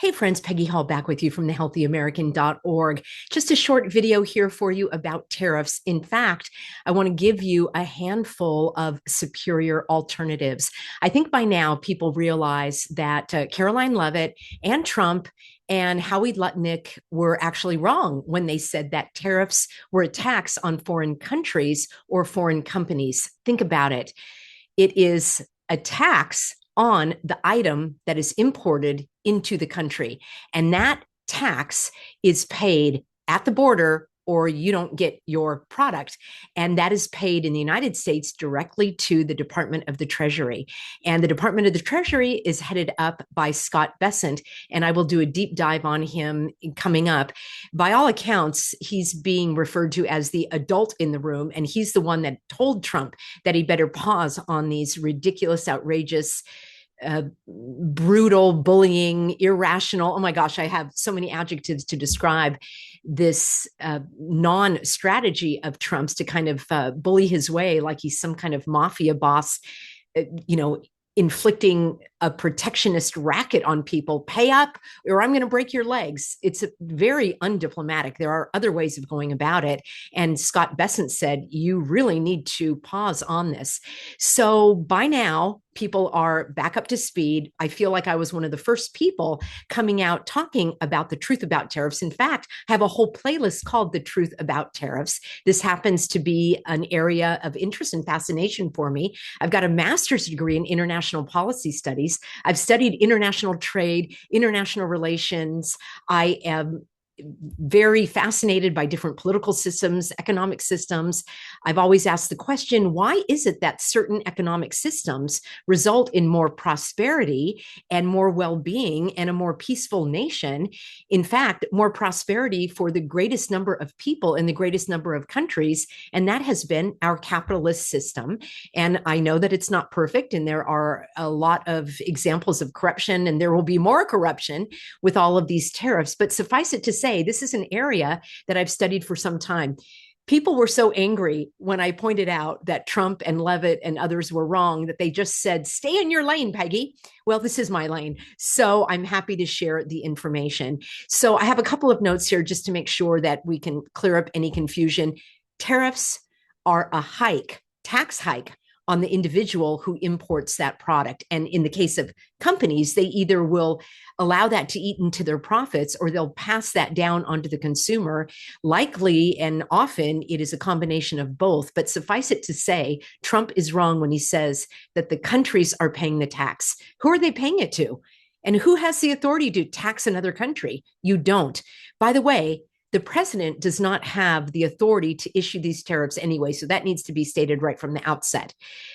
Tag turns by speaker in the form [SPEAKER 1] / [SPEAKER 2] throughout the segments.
[SPEAKER 1] Hey friends, Peggy Hall back with you from thehealthyamerican.org. Just a short video here for you about tariffs. In fact, I want to give you a handful of superior alternatives. I think by now people realize that Caroline Leavitt and Trump and Howie Lutnick were actually wrong when they said that tariffs were a tax on foreign countries or foreign companies. Think about it. It is a tax on the item that is imported into the country. And that tax is paid at the border or you don't get your product. And that is paid in the United States directly to the Department of the Treasury. And the Department of the Treasury is headed up by Scott Bessent. And I will do a deep dive on him coming up. By all accounts, he's being referred to as the adult in the room. And he's the one that told Trump that he better pause on these ridiculous, outrageous, brutal, bullying, irrational. Oh my gosh, I have so many adjectives to describe this non-strategy of Trump's to kind of bully his way like he's some kind of mafia boss, inflicting a protectionist racket on people. Pay up or I'm going to break your legs. It's very undiplomatic. There are other ways of going about it. And Scott Bessent said, you really need to pause on this. So by now, people are back up to speed. I feel like I was one of the first people coming out talking about the truth about tariffs. In fact, I have a whole playlist called The Truth About Tariffs. This happens to be an area of interest and fascination for me. I've got a master's degree in international policy studies. I've studied international trade, international relations. I am very fascinated by different political systems, economic systems. I've always asked the question, why is it that certain economic systems result in more prosperity and more well-being and a more peaceful nation? In fact, more prosperity for the greatest number of people in the greatest number of countries. And that has been our capitalist system. And I know that it's not perfect. And there are a lot of examples of corruption, and there will be more corruption with all of these tariffs. But suffice it to say, this is an area that I've studied for some time. People were so angry when I pointed out that Trump and Leavitt and others were wrong that they just said, stay in your lane, Peggy. Well, this is my lane. So I'm happy to share the information. So I have a couple of notes here just to make sure that we can clear up any confusion. Tariffs are a tax hike on the individual who imports that product. And in the case of companies, they either will allow that to eat into their profits or they'll pass that down onto the consumer. Likely and often it is a combination of both. But suffice it to say, Trump is wrong when he says that the countries are paying the tax. Who are they paying it to? And who has the authority to tax another country? You don't. By the way, the president does not have the authority to issue these tariffs anyway, so that needs to be stated right from the outset.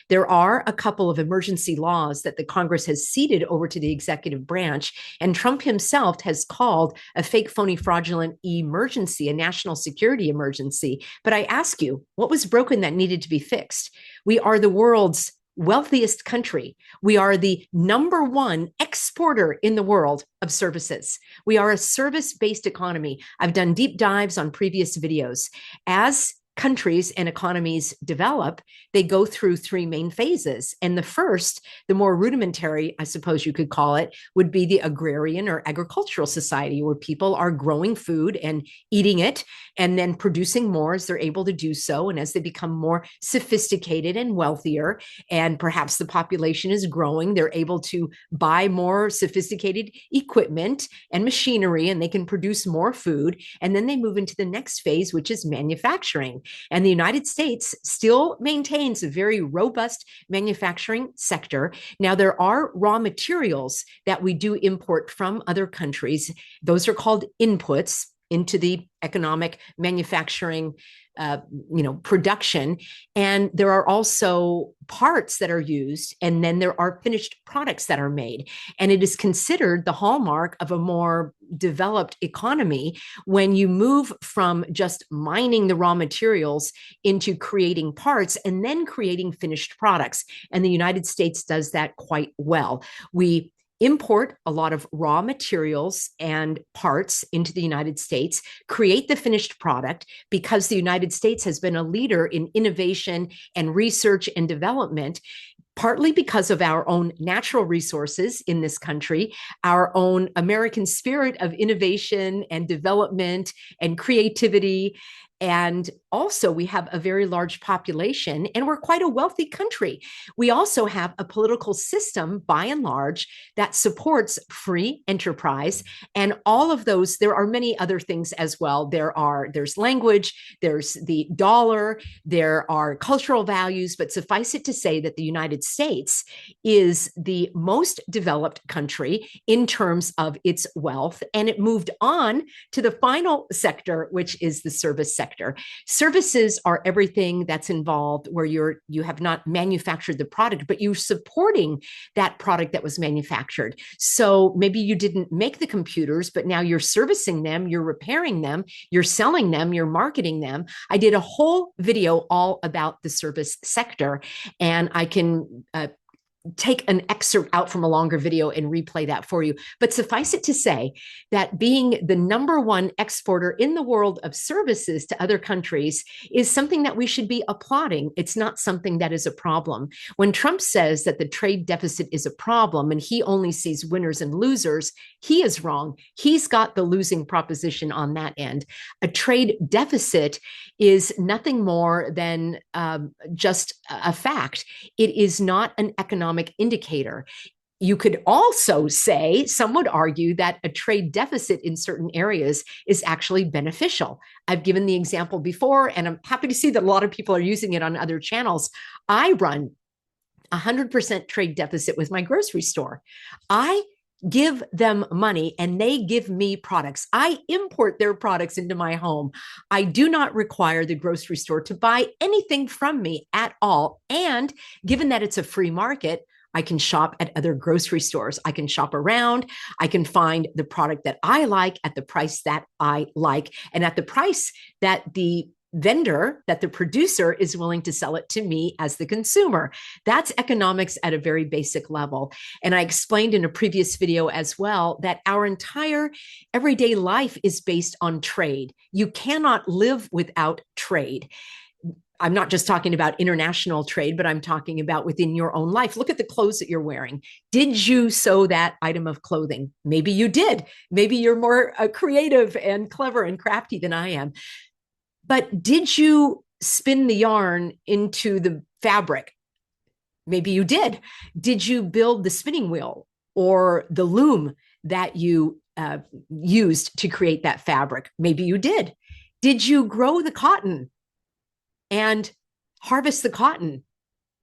[SPEAKER 1] There are a couple of emergency laws that the Congress has ceded over to the executive branch, and Trump himself has called a fake, phony, fraudulent emergency, a national security emergency. But I ask you, what was broken that needed to be fixed? We are the world's wealthiest country. We are the number one exporter in the world of services. We are a service-based economy. I've done deep dives on previous videos. As countries and economies develop, they go through three main phases. And the first, the more rudimentary, I suppose you could call it, would be the agrarian or agricultural society, where people are growing food and eating it and then producing more as they're able to do so. And as they become more sophisticated and wealthier, and perhaps the population is growing, they're able to buy more sophisticated equipment and machinery, and they can produce more food. And then they move into the next phase, which is manufacturing. And the United States still maintains a very robust manufacturing sector. Now, there are raw materials that we do import from other countries. Those are called inputs into the economic manufacturing production. And there are also parts that are used, and then there are finished products that are made. And it is considered the hallmark of a more developed economy when you move from just mining the raw materials into creating parts and then creating finished products. And the United States does that quite well. We import a lot of raw materials and parts into the United States, create the finished product, because the United States has been a leader in innovation and research and development. partly because of our own natural resources in this country, our own American spirit of innovation and development and creativity. And also, we have a very large population and we're quite a wealthy country. We also have a political system, by and large, that supports free enterprise. And all of those, there are many other things as well. There's language, there's the dollar, there are cultural values, but suffice it to say that the United States is the most developed country in terms of its wealth. And it moved on to the final sector, which is the service sector. Services are everything that's involved where you have not manufactured the product, but you're supporting that product that was manufactured. So maybe you didn't make the computers, but now you're servicing them, you're repairing them, you're selling them, you're marketing them. I did a whole video all about the service sector, and I can take an excerpt out from a longer video and replay that for you. But suffice it to say that being the number one exporter in the world of services to other countries is something that we should be applauding. It's not something that is a problem. When Trump says that the trade deficit is a problem and he only sees winners and losers, he is wrong. He's got the losing proposition on that end. A trade deficit is nothing more than just a fact. It is not an economic indicator. You could also say, some would argue that a trade deficit in certain areas is actually beneficial. I've given the example before, and I'm happy to see that a lot of people are using it on other channels. I run 100% trade deficit with my grocery store. I give them money and they give me products. I import their products into my home. I do not require the grocery store to buy anything from me at all. And given that it's a free market, I can shop at other grocery stores. I can shop around. I can find the product that I like at the price that I like and at the price that the vendor, that the producer is willing to sell it to me as the consumer. That's economics at a very basic level. And I explained in a previous video as well that our entire everyday life is based on trade. You cannot live without trade. I'm not just talking about international trade, but I'm talking about within your own life. Look at the clothes that you're wearing. Did you sew that item of clothing? Maybe you did. Maybe you're more creative and clever and crafty than I am. But did you spin the yarn into the fabric? Maybe you did. Did you build the spinning wheel or the loom that you used to create that fabric? Maybe you did. Did you grow the cotton and harvest the cotton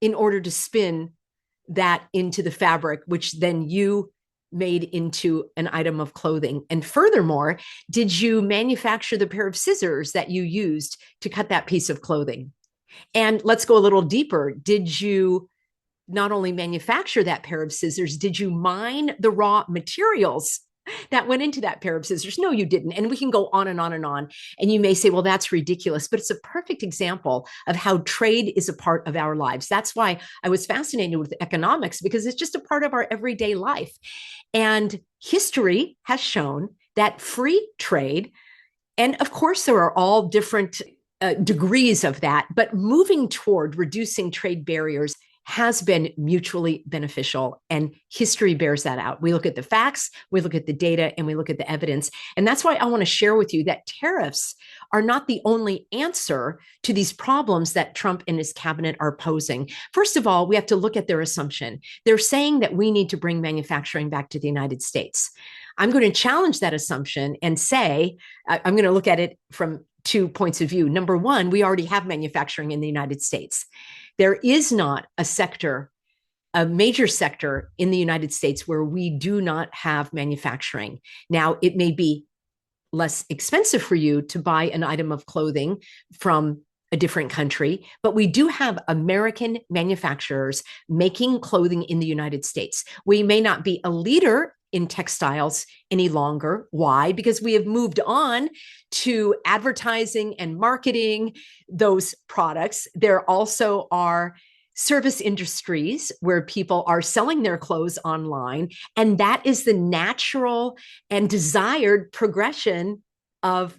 [SPEAKER 1] in order to spin that into the fabric, which then you made into an item of clothing? And furthermore, did you manufacture the pair of scissors that you used to cut that piece of clothing? And let's go a little deeper. Did you not only manufacture that pair of scissors, did you mine the raw materials that went into that pair of scissors? No, you didn't. And we can go on and on and on. And you may say, well, that's ridiculous, but it's a perfect example of how trade is a part of our lives. That's why I was fascinated with economics, because it's just a part of our everyday life. And history has shown that free trade, and of course, there are all different degrees of that, but moving toward reducing trade barriers has been mutually beneficial, and history bears that out. We look at the facts, we look at the data, and we look at the evidence. And that's why I want to share with you that tariffs are not the only answer to these problems that Trump and his cabinet are posing. First of all, we have to look at their assumption. They're saying that we need to bring manufacturing back to the United States. I'm going to challenge that assumption and say, I'm going to look at it from 2 points of view. Number one, we already have manufacturing in the United States. There is not a sector, a major sector in the United States where we do not have manufacturing. Now, it may be less expensive for you to buy an item of clothing from a different country, but we do have American manufacturers making clothing in the United States. We may not be a leader in textiles any longer. Why? Because we have moved on to advertising and marketing those products. There also are service industries where people are selling their clothes online, and that is the natural and desired progression of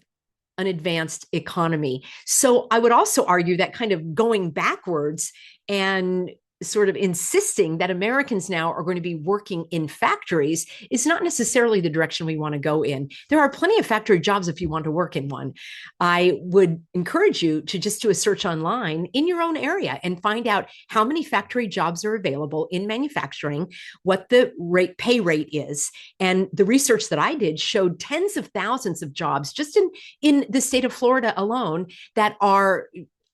[SPEAKER 1] an advanced economy. So I would also argue that kind of going backwards and sort of insisting that Americans now are going to be working in factories is not necessarily the direction we want to go in. There are plenty of factory jobs if you want to work in one. I would encourage you to just do a search online in your own area and find out how many factory jobs are available in manufacturing, what the pay rate is. And the research that I did showed tens of thousands of jobs just in the state of Florida alone that are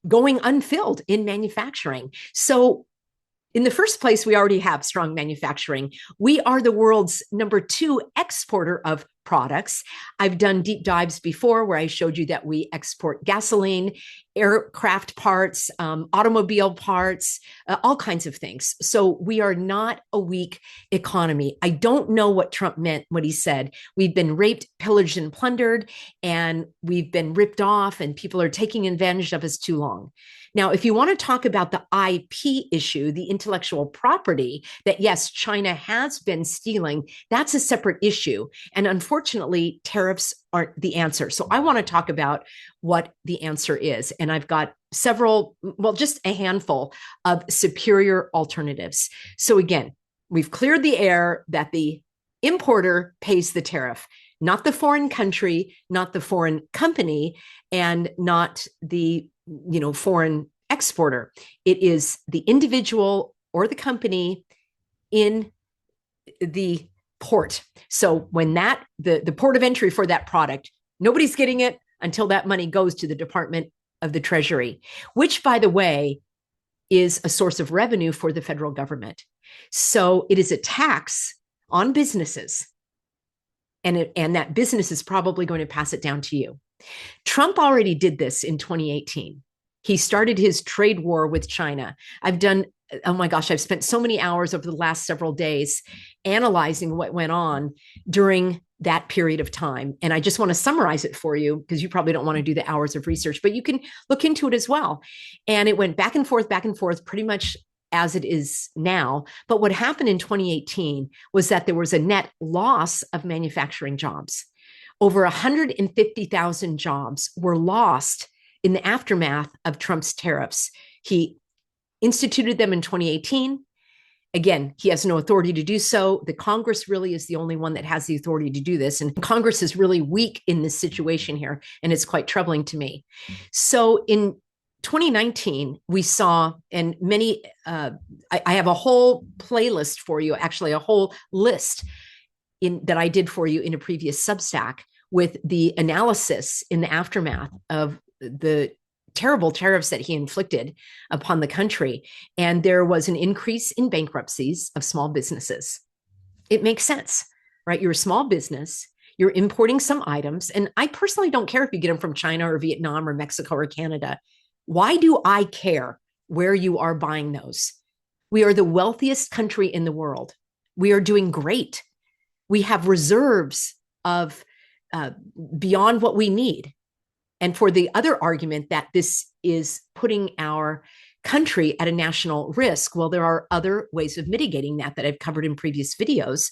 [SPEAKER 1] going unfilled in manufacturing. So in the first place, we already have strong manufacturing. We are the world's #2 exporter of products. I've done deep dives before where I showed you that we export gasoline, aircraft parts, automobile parts, all kinds of things. So we are not a weak economy. I don't know what Trump meant when he said we've been raped, pillaged, and plundered, and we've been ripped off, and people are taking advantage of us too long. Now, if you want to talk about the IP issue, the intellectual property that, yes, China has been stealing, that's a separate issue. And unfortunately, tariffs aren't the answer. So I want to talk about what the answer is. And I've got several, well, just a handful of superior alternatives. So again, we've cleared the air that the importer pays the tariff, not the foreign country, not the foreign company, and not the foreign exporter. It is the individual or the company in the port. So when the port of entry for that product, nobody's getting it until that money goes to the Department of the Treasury, which, by the way, is a source of revenue for the federal government. So it is a tax on businesses, and that business is probably going to pass it down to you. Trump already did this in 2018. He started his trade war with China. Oh my gosh, I've spent so many hours over the last several days analyzing what went on during that period of time. And I just want to summarize it for you because you probably don't want to do the hours of research, but you can look into it as well. And it went back and forth, pretty much as it is now. But what happened in 2018 was that there was a net loss of manufacturing jobs. Over 150,000 jobs were lost in the aftermath of Trump's tariffs. He instituted them in 2018. Again, he has no authority to do so. The Congress really is the only one that has the authority to do this. And Congress is really weak in this situation here. And it's quite troubling to me. So in 2019, we saw, and many, I have a whole playlist for you, actually a whole list that I did for you in a previous Substack with the analysis in the aftermath of the terrible tariffs that he inflicted upon the country. And there was an increase in bankruptcies of small businesses. It makes sense, right? You're a small business, you're importing some items. And I personally don't care if you get them from China or Vietnam or Mexico or Canada. Why do I care where you are buying those? We are the wealthiest country in the world. We are doing great. We have reserves of beyond what we need. And for the other argument that this is putting our country at a national risk, well, there are other ways of mitigating that I've covered in previous videos.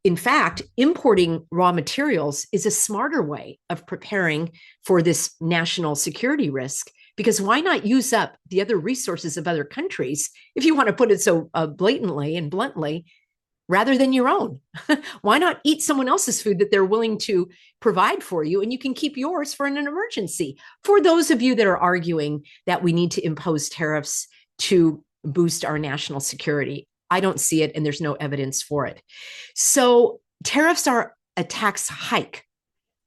[SPEAKER 1] In fact, importing raw materials is a smarter way of preparing for this national security risk, because why not use up the other resources of other countries, if you want to put it so blatantly and bluntly, rather than your own? Why not eat someone else's food that they're willing to provide for you, and you can keep yours for an emergency? For those of you that are arguing that we need to impose tariffs to boost our national security, I don't see it, and there's no evidence for it. So tariffs are a tax hike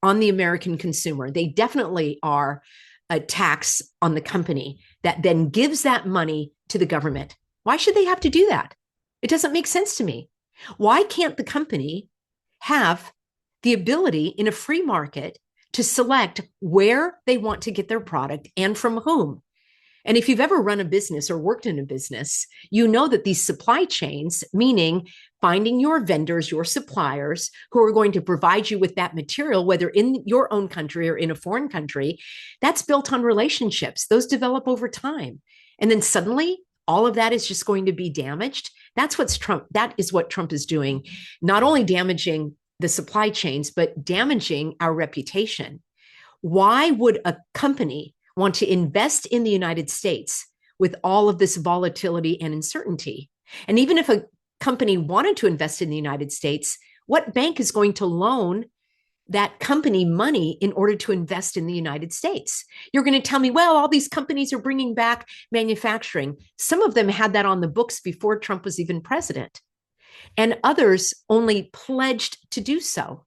[SPEAKER 1] on the American consumer. They definitely are a tax on the company that then gives that money to the government. Why should they have to do that? It doesn't make sense to me. Why can't the company have the ability in a free market to select where they want to get their product and from whom? And if you've ever run a business or worked in a business, you know that these supply chains, meaning finding your vendors, your suppliers who are going to provide you with that material, whether in your own country or in a foreign country, that's built on relationships. Those develop over time. And then suddenly all of that is just going to be damaged. That is what Trump is doing, not only damaging the supply chains, but damaging our reputation. Why would a company want to invest in the United States with all of this volatility and uncertainty. And even if a company wanted to invest in the United States, what bank is going to loan that company money in order to invest in the United States? You're going to tell me, well, all these companies are bringing back manufacturing. Some of them had that on the books before Trump was even president, and others only pledged to do so.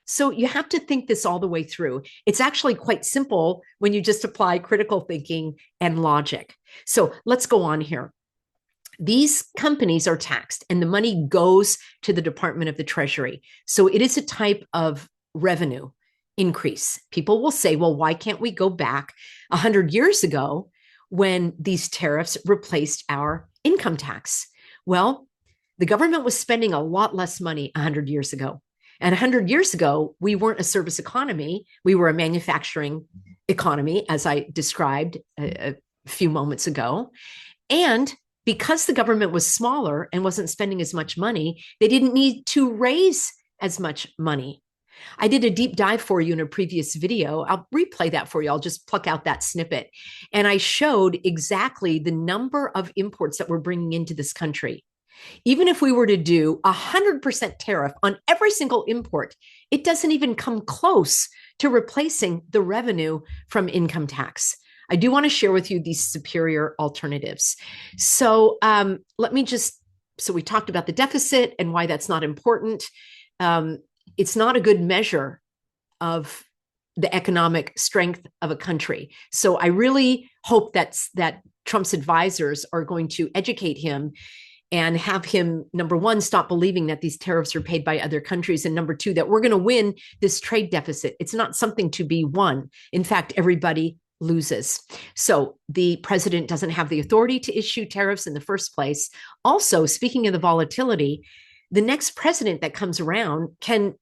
[SPEAKER 1] So you have to think this all the way through. It's actually quite simple when you just apply critical thinking and logic. So let's go on here. These companies are taxed and the money goes to the Department of the Treasury. So it is a type of revenue increase. People will say, well, why can't we go back 100 years ago when these tariffs replaced our income tax? Well, the government was spending a lot less money 100 years ago. And 100 years ago, we weren't a service economy. We were a manufacturing economy, as I described a few moments ago. And because the government was smaller and wasn't spending as much money, they didn't need to raise as much money. I did a deep dive for you in a previous video. I'll replay that for you. I'll just pluck out that snippet. And I showed exactly the number of imports that we're bringing into this country. Even if we were to do 100% tariff on every single import, it doesn't even come close to replacing the revenue from income tax. I do want to share with you these superior alternatives. So we talked about the deficit and why that's not important. It's not a good measure of the economic strength of a country. So I really hope that Trump's advisors are going to educate him and have him, number one, stop believing that these tariffs are paid by other countries. And number two, that we're going to win this trade deficit. It's not something to be won. In fact, everybody loses. So the president doesn't have the authority to issue tariffs in the first place. Also, speaking of the volatility, the next president that comes around can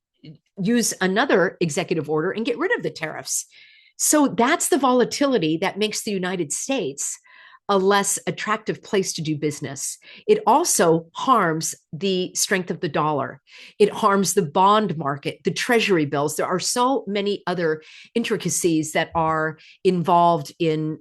[SPEAKER 1] use another executive order and get rid of the tariffs. So that's the volatility that makes the United States a less attractive place to do business. It also harms the strength of the dollar. It harms the bond market, the treasury bills. There are so many other intricacies that are involved in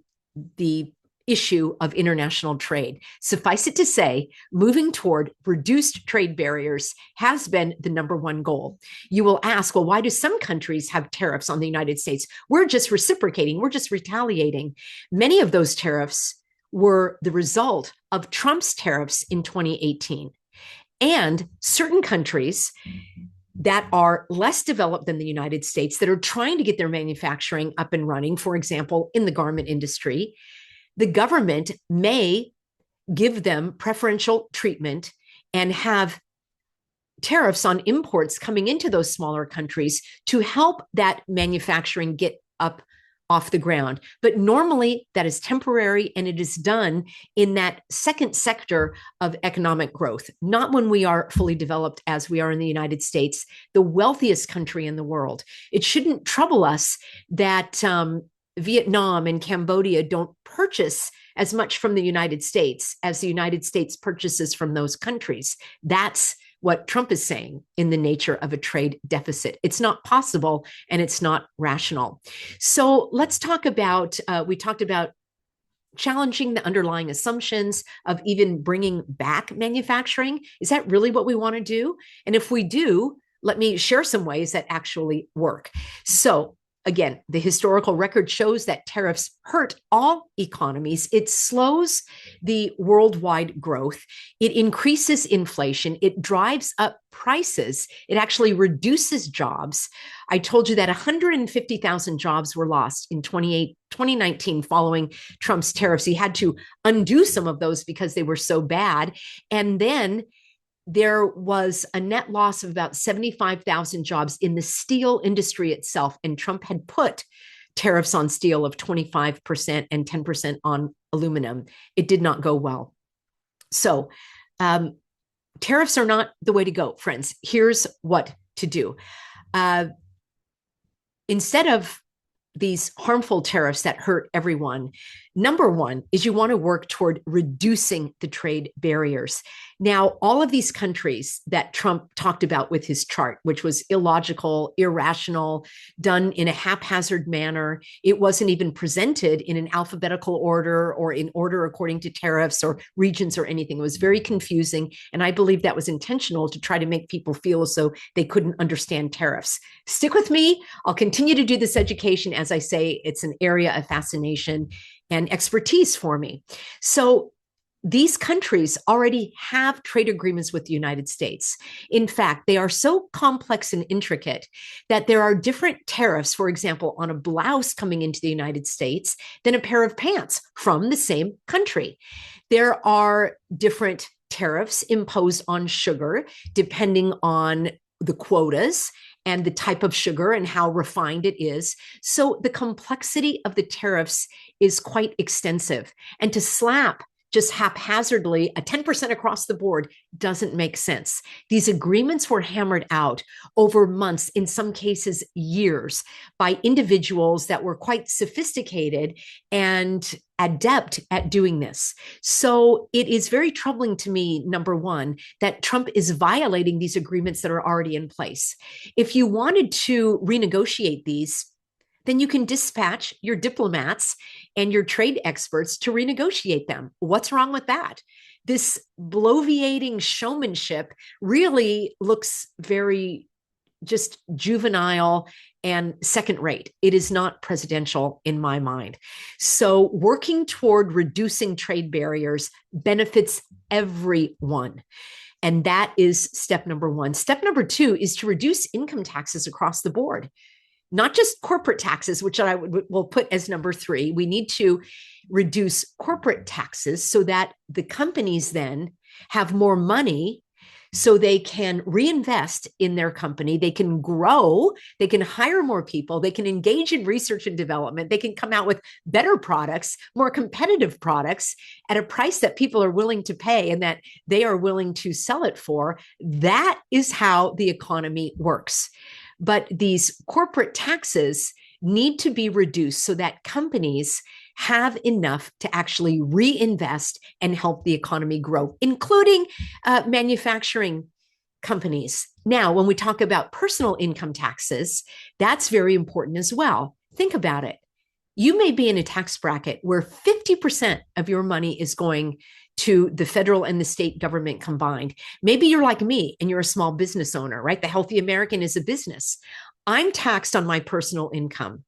[SPEAKER 1] the issue of international trade. Suffice it to say, moving toward reduced trade barriers has been the number one goal. You will ask, well, why do some countries have tariffs on the United States? We're just reciprocating. We're just retaliating. Many of those tariffs were the result of Trump's tariffs in 2018. And certain countries that are less developed than the United States that are trying to get their manufacturing up and running, for example, in the garment industry, the government may give them preferential treatment and have tariffs on imports coming into those smaller countries to help that manufacturing get up off the ground. But normally that is temporary, and it is done in that second sector of economic growth, not when we are fully developed as we are in the United States, the wealthiest country in the world. It shouldn't trouble us that Vietnam and Cambodia don't purchase as much from the United States as the United States purchases from those countries. That's what Trump is saying in the nature of a trade deficit. It's not possible and it's not rational. So let's talk about, we talked about challenging the underlying assumptions of even bringing back manufacturing. Is that really what we want to do? And if we do, let me share some ways that actually work. So again, the historical record shows that tariffs hurt all economies. It slows the worldwide growth. It increases inflation. It drives up prices. It actually reduces jobs. I told you that 150,000 jobs were lost in 2019 following Trump's tariffs. He had to undo some of those because they were so bad. And then there was a net loss of about 75,000 jobs in the steel industry itself. And Trump had put tariffs on steel of 25% and 10% on aluminum. It did not go well. So tariffs are not the way to go, friends. Here's what to do. Instead of these harmful tariffs that hurt everyone, Number one is you want to work toward reducing the trade barriers. Now, all of these countries that Trump talked about with his chart, which was illogical, irrational, done in a haphazard manner, it wasn't even presented in an alphabetical order or in order according to tariffs or regions or anything. It was very confusing. And I believe that was intentional to try to make people feel as though they couldn't understand tariffs. Stick with me. I'll continue to do this education. As I say, it's an area of fascination and expertise for me. So these countries already have trade agreements with the United States. In fact, they are so complex and intricate that there are different tariffs, for example, on a blouse coming into the United States than a pair of pants from the same country. There are different tariffs imposed on sugar depending on the quotas and the type of sugar and how refined it is. So the complexity of the tariffs is quite extensive. And to slap just haphazardly a 10% across the board doesn't make sense. These agreements were hammered out over months, in some cases years, by individuals that were quite sophisticated and adept at doing this. So it is very troubling to me, number one, that Trump is violating these agreements that are already in place. If you wanted to renegotiate these, then you can dispatch your diplomats and your trade experts to renegotiate them. What's wrong with that? This bloviating showmanship really looks very just juvenile and second rate. It is not presidential in my mind. So working toward reducing trade barriers benefits everyone. And that is step number one. Step number two is to reduce income taxes across the board. Not just corporate taxes, which I will put as number three. We need to reduce corporate taxes so that the companies then have more money so they can reinvest in their company. They can grow, they can hire more people, they can engage in research and development, they can come out with better products, more competitive products at a price that people are willing to pay and that they are willing to sell it for. That is how the economy works. But these corporate taxes need to be reduced so that companies have enough to actually reinvest and help the economy grow, including manufacturing companies. Now, when we talk about personal income taxes, that's very important as well. Think about it. You may be in a tax bracket where 50% of your money is going to the federal and the state government combined. Maybe you're like me and you're a small business owner, right? The Healthy American is a business. I'm taxed on my personal income.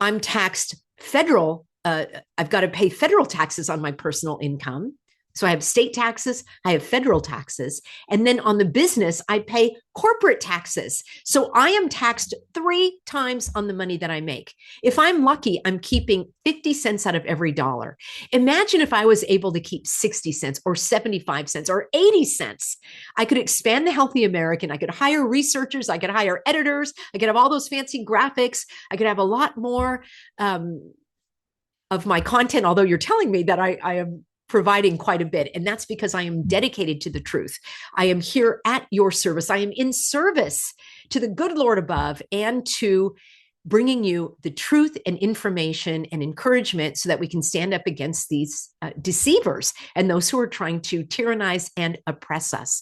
[SPEAKER 1] I'm taxed federal. I've got to pay federal taxes on my personal income. So I have state taxes, I have federal taxes, and then on the business, I pay corporate taxes. So I am taxed 3 times on the money that I make. If I'm lucky, I'm keeping 50 cents out of every dollar. Imagine if I was able to keep 60 cents or 75 cents or 80 cents. I could expand the Healthy American. I could hire researchers. I could hire editors. I could have all those fancy graphics. I could have a lot more of my content, although you're telling me that I am providing quite a bit. And that's because I am dedicated to the truth. I am here at your service. I am in service to the good Lord above and to bringing you the truth and information and encouragement so that we can stand up against these deceivers and those who are trying to tyrannize and oppress us.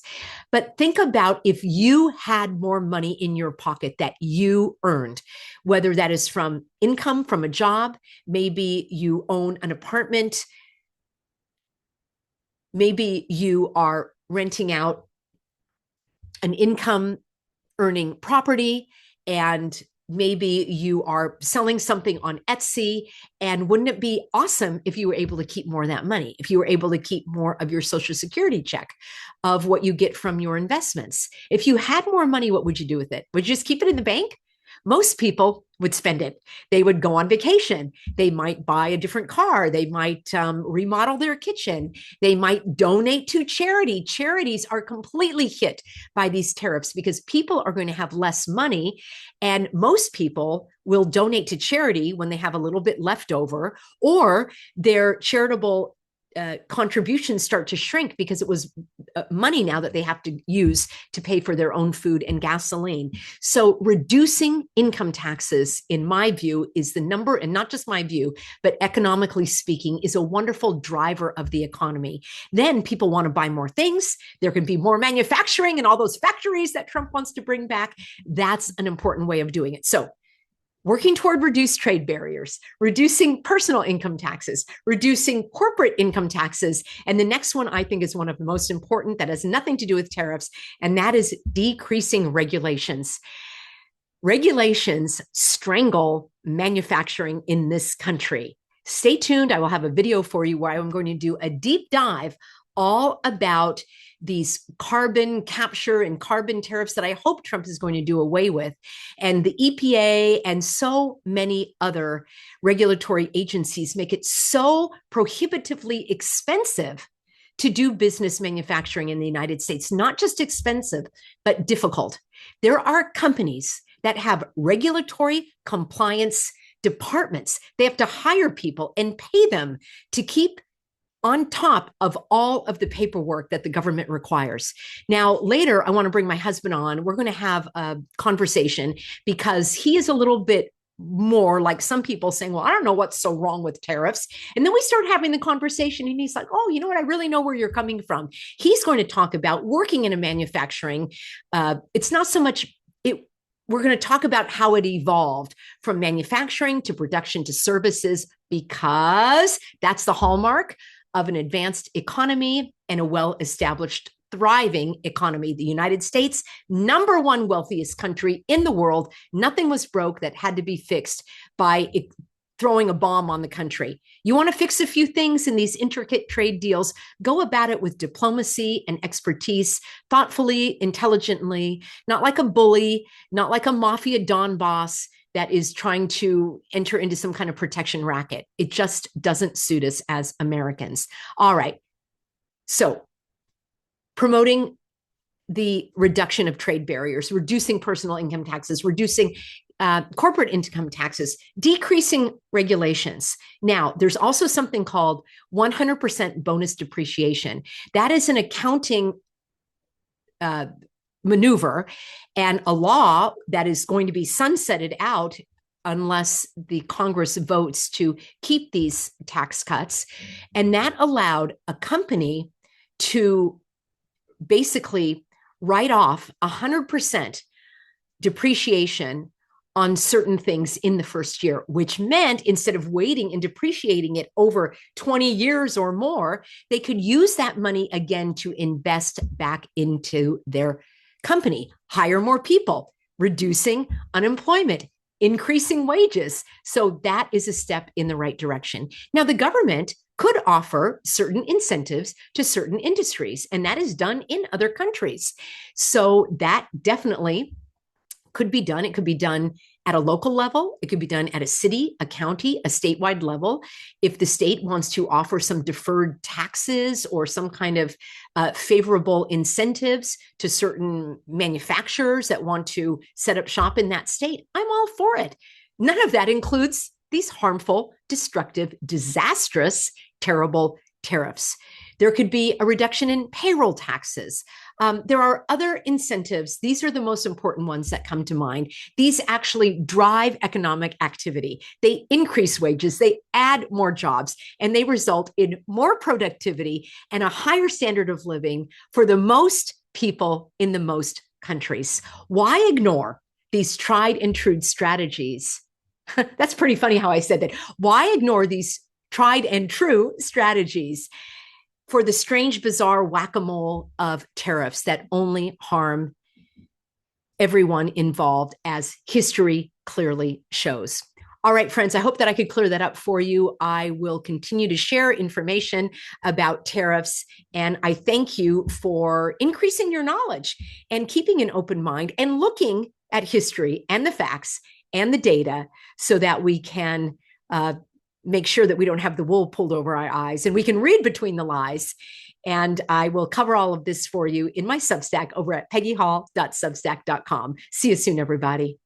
[SPEAKER 1] But think about if you had more money in your pocket that you earned, whether that is from income from a job, maybe you own an apartment, maybe you are renting out an income earning property, and maybe you are selling something on Etsy. And wouldn't it be awesome if you were able to keep more of that money, if you were able to keep more of your Social Security check, of what you get from your investments? If you had more money, what would you do with it? Would you just keep it in the bank? Most people would spend it. They would go on vacation. They might buy a different car. They might remodel their kitchen. They might donate to charity. Charities are completely hit by these tariffs because people are going to have less money. And most people will donate to charity when they have a little bit left over, or their charitable contributions start to shrink because it was money now that they have to use to pay for their own food and gasoline. So reducing income taxes, in my view, is the number, and not just my view, but economically speaking, is a wonderful driver of the economy. Then people want to buy more things. There can be more manufacturing and all those factories that Trump wants to bring back. That's an important way of doing it. So working toward reduced trade barriers, reducing personal income taxes, reducing corporate income taxes. And the next one I think is one of the most important that has nothing to do with tariffs, and that is decreasing regulations. Regulations strangle manufacturing in this country. Stay tuned. I will have a video for you where I'm going to do a deep dive all about these carbon capture and carbon tariffs that I hope Trump is going to do away with, and the EPA and so many other regulatory agencies make it so prohibitively expensive to do business manufacturing in the United States. Not just expensive, but difficult. There are companies that have regulatory compliance departments. They have to hire people and pay them to keep on top of all of the paperwork that the government requires. Now, later, I want to bring my husband on. We're going to have a conversation because he is a little bit more like some people saying, well, I don't know what's so wrong with tariffs. And then we start having the conversation and he's like, oh, you know what? I really know where you're coming from. He's going to talk about working in a manufacturing. It's not so much we're going to talk about how it evolved from manufacturing to production to services, because that's the hallmark of an advanced economy and a well-established, thriving economy. The United States, #1 wealthiest country in the world. Nothing was broke that had to be fixed by throwing a bomb on the country. You want to fix a few things in these intricate trade deals, go about it with diplomacy and expertise, thoughtfully, intelligently, not like a bully, not like a mafia Don boss that is trying to enter into some kind of protection racket. It just doesn't suit us as Americans. All right. So promoting the reduction of trade barriers, reducing personal income taxes, reducing corporate income taxes, decreasing regulations. Now, there's also something called 100% bonus depreciation. That is an accounting maneuver and a law that is going to be sunsetted out unless the Congress votes to keep these tax cuts. And that allowed a company to basically write off 100% depreciation on certain things in the first year, which meant instead of waiting and depreciating it over 20 years or more, they could use that money again to invest back into their company, hire more people, reducing unemployment, increasing wages. So that is a step in the right direction. Now, the government could offer certain incentives to certain industries, and that is done in other countries. So that definitely could be done. It could be done at a local level. It could be done at a city, a county, a statewide level. If the state wants to offer some deferred taxes or some kind of favorable incentives to certain manufacturers that want to set up shop in that state, I'm all for it. None of that includes these harmful, destructive, disastrous, terrible tariffs. There could be a reduction in payroll taxes. There are other incentives. These are the most important ones that come to mind. These actually drive economic activity. They increase wages, they add more jobs, and they result in more productivity and a higher standard of living for the most people in the most countries. Why ignore these tried and true strategies? That's pretty funny how I said that. Why ignore these tried and true strategies for the strange, bizarre whack-a-mole of tariffs that only harm everyone involved, as history clearly shows? All right, friends, I hope that I could clear that up for you. I will continue to share information about tariffs, and I thank you for increasing your knowledge and keeping an open mind and looking at history and the facts and the data so that we can make sure that we don't have the wool pulled over our eyes and we can read between the lies. And I will cover all of this for you in my Substack over at peggyhall.substack.com. See you soon, everybody.